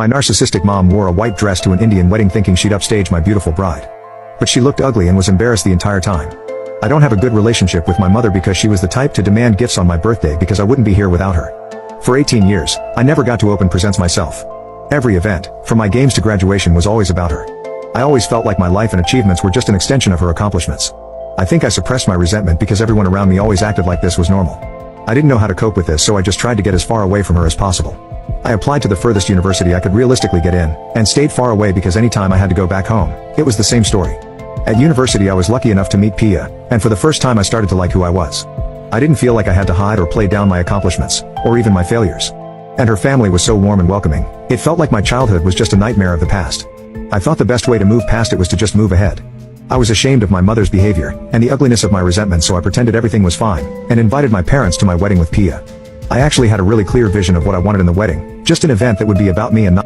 My narcissistic mom wore a white dress to an Indian wedding thinking she'd upstage my beautiful bride. But she looked ugly and was embarrassed the entire time. I don't have a good relationship with my mother because she was the type to demand gifts on my birthday because I wouldn't be here without her. For 18 years, I never got to open presents myself. Every event, from my games to graduation, was always about her. I always felt like my life and achievements were just an extension of her accomplishments. I think I suppressed my resentment because everyone around me always acted like this was normal. I didn't know how to cope with this, so I just tried to get as far away from her as possible. I applied to the furthest university I could realistically get in, and stayed far away because anytime I had to go back home, it was the same story. At university I was lucky enough to meet Pia, and for the first time I started to like who I was. I didn't feel like I had to hide or play down my accomplishments, or even my failures. And her family was so warm and welcoming, it felt like my childhood was just a nightmare of the past. I thought the best way to move past it was to just move ahead. I was ashamed of my mother's behavior, and the ugliness of my resentment, so I pretended everything was fine, and invited my parents to my wedding with Pia. I actually had a really clear vision of what I wanted in the wedding, just an event that would be about me and not